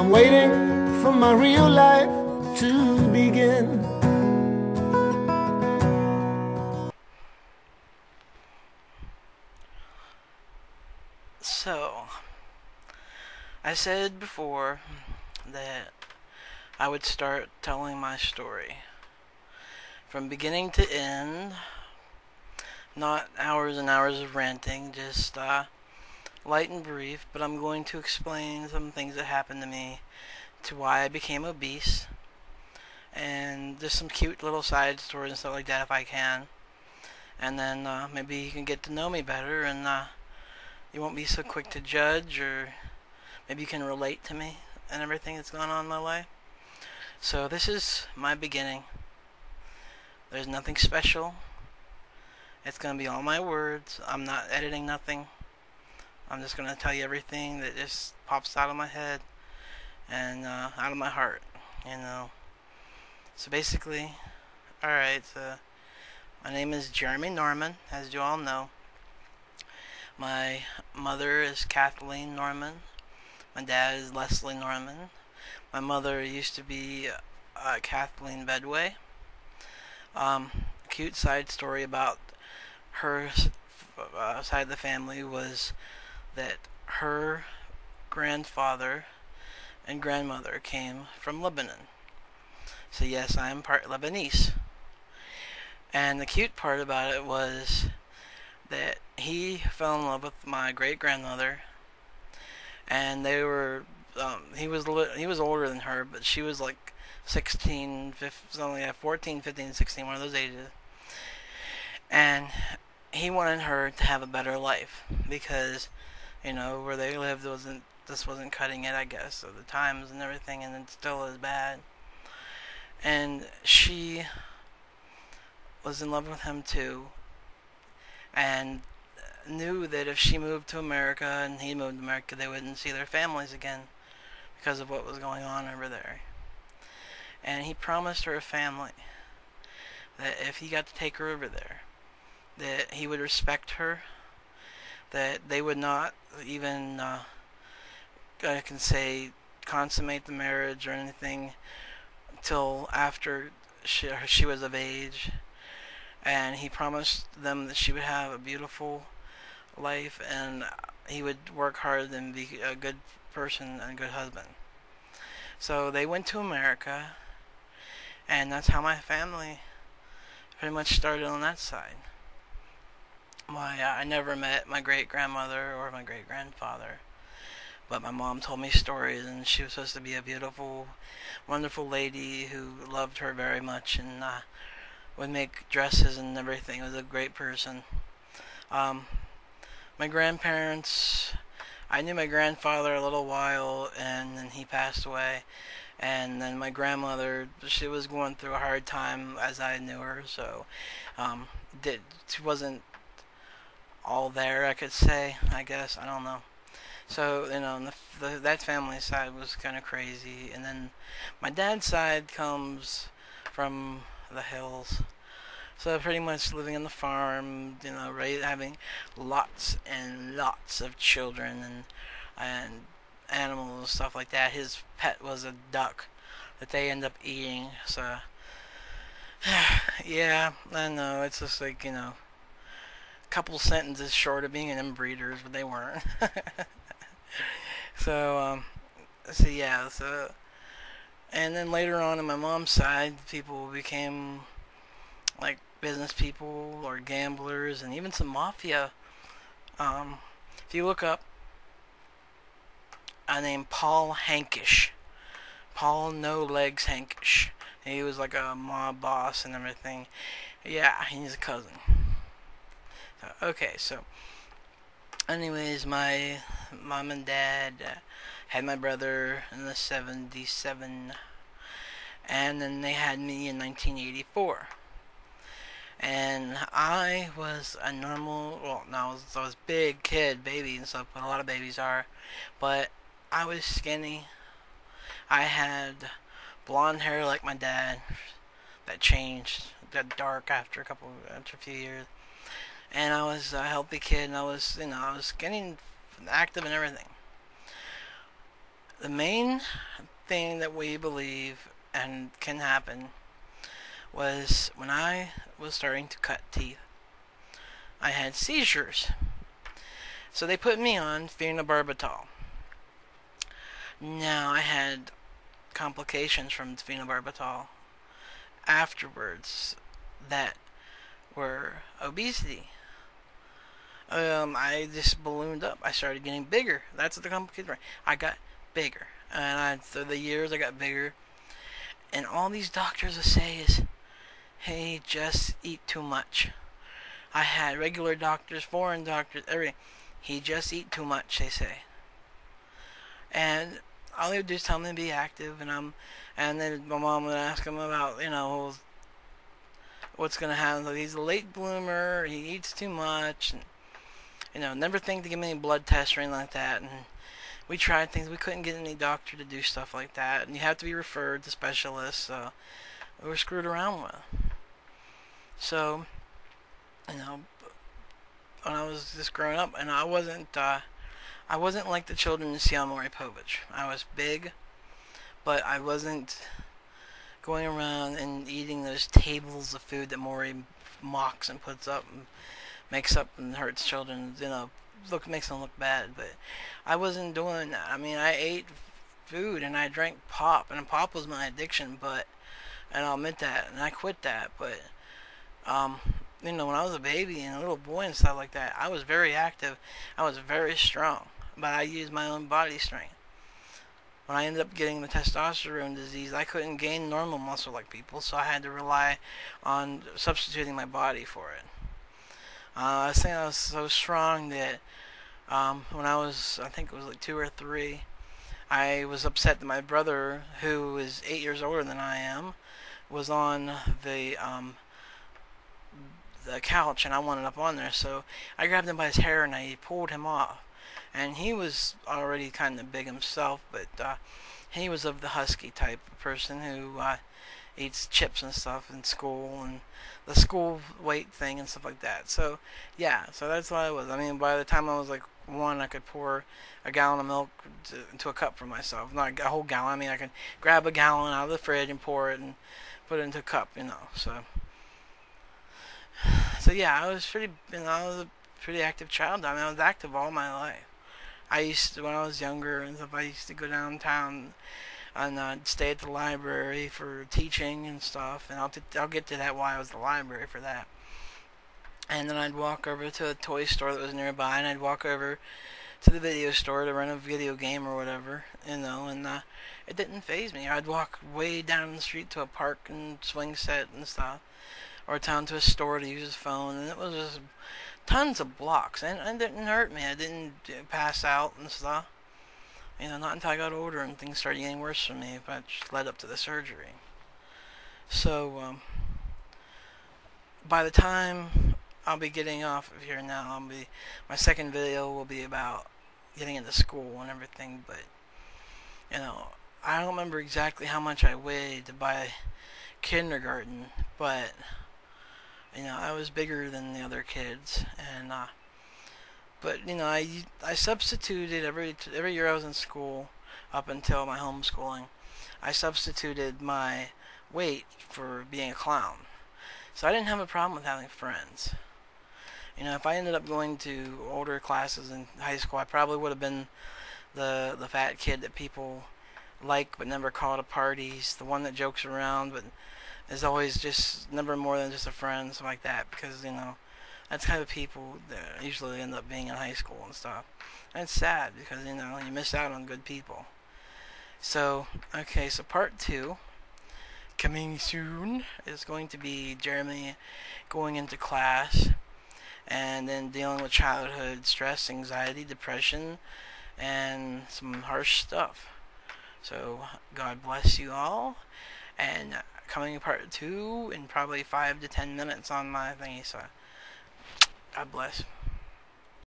I'm waiting for my real life to begin. So, I said before that I would start telling my story from beginning to end, not hours and hours of ranting, just light and brief, but I'm going to explain some things that happened to me, to why I became obese, and just some cute little side stories and stuff like that if I can. And then maybe you can get to know me better, and you won't be so quick to judge, or maybe you can relate to me and everything that's going on in my life. So this is my beginning. There's nothing special. It's going to be all my words. I'm not editing nothing. I'm just going to tell you everything that just pops out of my head and out of my heart, you know. So basically, alright, so my name is Jeremy Norman, as you all know. My mother is Kathleen Norman. My dad is Leslie Norman. My mother used to be Kathleen Bedway. Cute side story about her side of the family was that her grandfather and grandmother came from Lebanon. So yes, I am part Lebanese. And the cute part about it was that he fell in love with my great grandmother, and they were he was older than her, but she was like 16, 15, something like 14, 15, 16, one of those ages. And he wanted her to have a better life because, you know, where they lived wasn't cutting it, I guess, of the times and everything, and it still is bad. And she was in love with him too, and knew that if she moved to America and he moved to America, they wouldn't see their families again because of what was going on over there. And he promised her a family, that if he got to take her over there, that he would respect her, that they would not even, I can say, consummate the marriage or anything until after she was of age. And he promised them that she would have a beautiful life, and he would work hard and be a good person and a good husband. So they went to America, and that's how my family pretty much started on that side. I never met my great grandmother or my great grandfather, but my mom told me stories, and she was supposed to be a beautiful, wonderful lady who loved her very much, and would make dresses and everything. Was a great person. My grandparents, I knew my grandfather a little while, and then he passed away. And then my grandmother, she was going through a hard time as I knew her, so she wasn't all there, I could say, I guess. I don't know. So, you know, that family side was kind of crazy. And then my dad's side comes from the hills. So pretty much living on the farm, you know, having lots and lots of children and animals and stuff like that. His pet was a duck that they end up eating. So yeah, I know, it's just like, you know, a couple sentences short of being an inbreeders, but they weren't. So and then later on my mom's side, people became like business people or gamblers, and even some mafia. If you look up a name Paul Hankish, Paul No Legs Hankish, he was like a mob boss and everything. Yeah, he's a cousin. So anyways, my mom and dad had my brother in the 77, and then they had me in 1984. And I was a normal, well, no, I was big kid, baby and stuff, but a lot of babies are. But I was skinny. I had blonde hair like my dad that changed, got dark after a few years. And I was a healthy kid, and I was skinny and active and everything. the main thing that we believe and can happen was when I was starting to cut teeth. I had seizures. So they put me on phenobarbital. Now, I had complications from phenobarbital afterwards that were obesity. I just ballooned up. I started getting bigger. That's what the complication was. I got bigger. And through the years, I got bigger. And all these doctors will say is, hey, just eat too much. I had regular doctors, foreign doctors, everything. He just eat too much, they say. And all they would do is tell me to be active, and then my mom would ask him about, what's gonna happen. Like, he's a late bloomer, he eats too much, and never think to give me any blood tests or anything like that. And we tried things, we couldn't get any doctor to do stuff like that, and you have to be referred to specialists, so we were screwed around with. So, when I was just growing up, and I wasn't like the children in Cian Maury Povich. I was big, but I wasn't going around and eating those tables of food that Maury mocks and puts up and makes up and hurts children, makes them look bad. But I wasn't doing that. I mean, I ate food and I drank pop, and pop was my addiction, and I'll admit that, and I quit that, but, when I was a baby and a little boy and stuff like that, I was very active, I was very strong, but I used my own body strength. When I ended up getting the testosterone disease, I couldn't gain normal muscle like people, so I had to rely on substituting my body for it. I was saying I was so strong that when I was, I think it was like 2 or 3, I was upset that my brother, who is 8 years older than I am, was on the couch, and I wanted up on there, so I grabbed him by his hair and I pulled him off. And he was already kind of big himself, but he was of the husky type of person who eats chips and stuff in school, and the school weight thing and stuff like that. So yeah, so that's what I was. I mean, by the time I was like 1, I could pour a gallon of milk into a cup for myself. Not a whole gallon. I mean, I could grab a gallon out of the fridge and pour it and put it into a cup, So yeah, I was a pretty active child. I mean, I was active all my life. I used to, when I was younger and stuff, I used to go downtown and stay at the library for teaching and stuff. And I'll get to that, why I was at the library for that. And then I'd walk over to a toy store that was nearby, and I'd walk over to the video store to rent a video game or whatever, and it didn't faze me. I'd walk way down the street to a park and swing set and stuff, or down to a store to use a phone, and it was just tons of blocks, and it didn't hurt me. I didn't pass out and stuff. Not until I got older and things started getting worse for me, which led up to the surgery. So, by the time I'll be getting off of here now, my second video will be about getting into school and everything, but, I don't remember exactly how much I weighed by kindergarten, but I was bigger than the other kids, and but I substituted every year I was in school up until my homeschooling. I substituted my weight for being a clown, so I didn't have a problem with having friends. If I ended up going to older classes in high school, I probably would have been the fat kid that people like but never call to parties, the one that jokes around but is always just never more than just a friend, something like that, because that's kind of people that usually end up being in high school and stuff. And it's sad because you miss out on good people. So okay, so part 2 coming soon is going to be Jeremy going into class and then dealing with childhood stress, anxiety, depression, and some harsh stuff. So God bless you all, and coming in part 2 in probably 5 to 10 minutes on my thingy, so God bless.